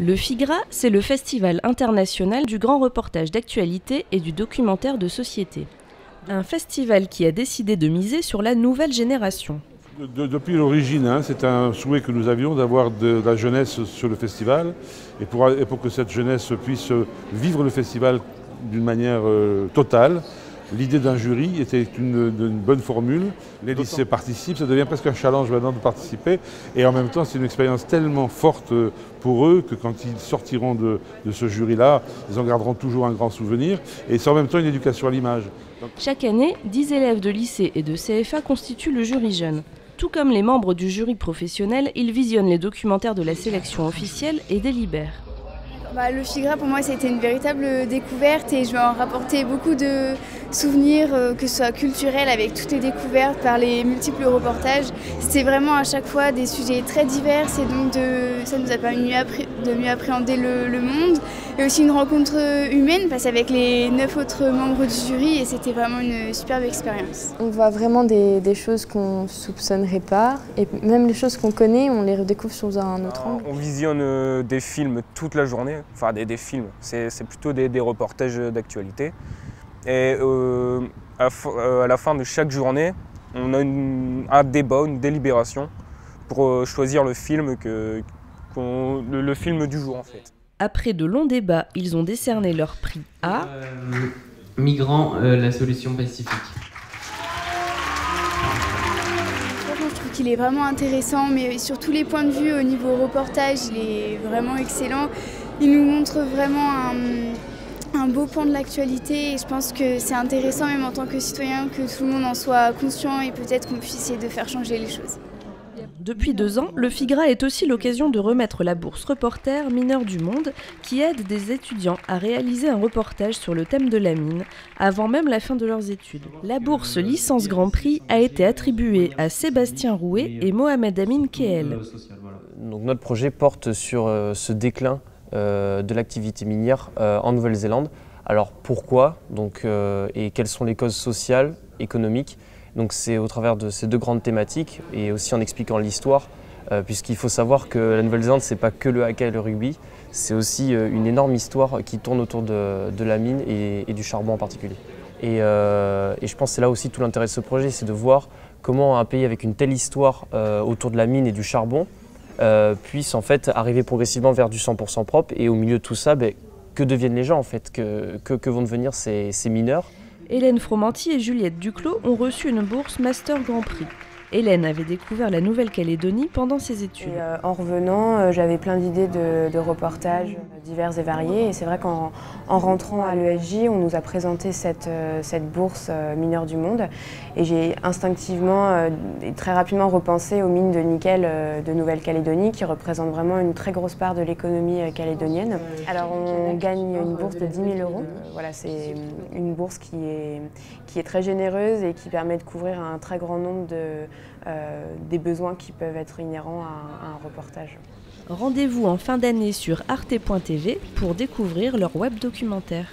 Le FIGRA, c'est le Festival international du grand reportage d'actualité et du documentaire de société. Un festival qui a décidé de miser sur la nouvelle génération. Depuis l'origine, c'est un souhait que nous avions d'avoir de la jeunesse sur le festival et pour que cette jeunesse puisse vivre le festival d'une manière totale. L'idée d'un jury était une bonne formule. Les lycées participent, ça devient presque un challenge maintenant de participer. Et en même temps, c'est une expérience tellement forte pour eux que quand ils sortiront de ce jury-là, ils en garderont toujours un grand souvenir. Et c'est en même temps une éducation à l'image. Chaque année, 10 élèves de lycée et de CFA constituent le jury jeune. Tout comme les membres du jury professionnel, ils visionnent les documentaires de la sélection officielle et délibèrent. Le FIGRA, pour moi, c'était une véritable découverte et je vais en rapporter beaucoup de souvenirs, que ce soit culturels avec toutes les découvertes par les multiples reportages. C'était vraiment à chaque fois des sujets très divers et donc ça nous a permis de mieux appréhender le monde et aussi une rencontre humaine parce qu'avec les 9 autres membres du jury et c'était vraiment une superbe expérience. On voit vraiment des choses qu'on ne soupçonnerait pas et même les choses qu'on connaît, on les redécouvre sous un autre angle. On visionne des films toute la journée. Enfin, des films, c'est plutôt des reportages d'actualité. Et à la fin de chaque journée, on a un débat, une délibération pour choisir le film, le film du jour en fait. Après de longs débats, ils ont décerné leur prix à... Migrants, la solution pacifique. Je trouve qu'il est vraiment intéressant, mais sur tous les points de vue au niveau reportage, il est vraiment excellent. Il nous montre vraiment un beau pan de l'actualité et je pense que c'est intéressant même en tant que citoyen que tout le monde en soit conscient et peut-être qu'on puisse essayer de faire changer les choses. Depuis 2 ans, le FIGRA est aussi l'occasion de remettre la bourse Reporter Mineurs du Monde qui aide des étudiants à réaliser un reportage sur le thème de la mine avant même la fin de leurs études. La bourse Licence Grand Prix a été attribuée à Sébastien Rouet et Mohamed Amin Kehel. Donc notre projet porte sur ce déclin de l'activité minière en Nouvelle-Zélande. Alors pourquoi et quelles sont les causes sociales, économiques? Donc c'est au travers de ces 2 grandes thématiques et aussi en expliquant l'histoire, puisqu'il faut savoir que la Nouvelle-Zélande, c'est pas que le haka et le rugby, c'est aussi une énorme histoire qui tourne autour de la mine et du charbon en particulier. Et je pense que c'est là aussi tout l'intérêt de ce projet, c'est de voir comment un pays avec une telle histoire autour de la mine et du charbon puisse en fait arriver progressivement vers du 100% propre et au milieu de tout ça, que deviennent les gens en fait, que vont devenir ces mineurs. Hélène Fromanti et Juliette Duclos ont reçu une bourse Master Grand Prix. Hélène avait découvert la Nouvelle-Calédonie pendant ses études. En revenant, j'avais plein d'idées de reportages divers et variés. Et c'est vrai qu'en rentrant à l'ESJ, on nous a présenté cette bourse Mineurs du Monde. Et j'ai instinctivement et très rapidement repensé aux mines de nickel de Nouvelle-Calédonie qui représentent vraiment une très grosse part de l'économie calédonienne. Alors on gagne une bourse de 10 000 €. Voilà, c'est une bourse qui est très généreuse et qui permet de couvrir un très grand nombre des besoins qui peuvent être inhérents à un reportage. Rendez-vous en fin d'année sur arte.tv pour découvrir leur web documentaire.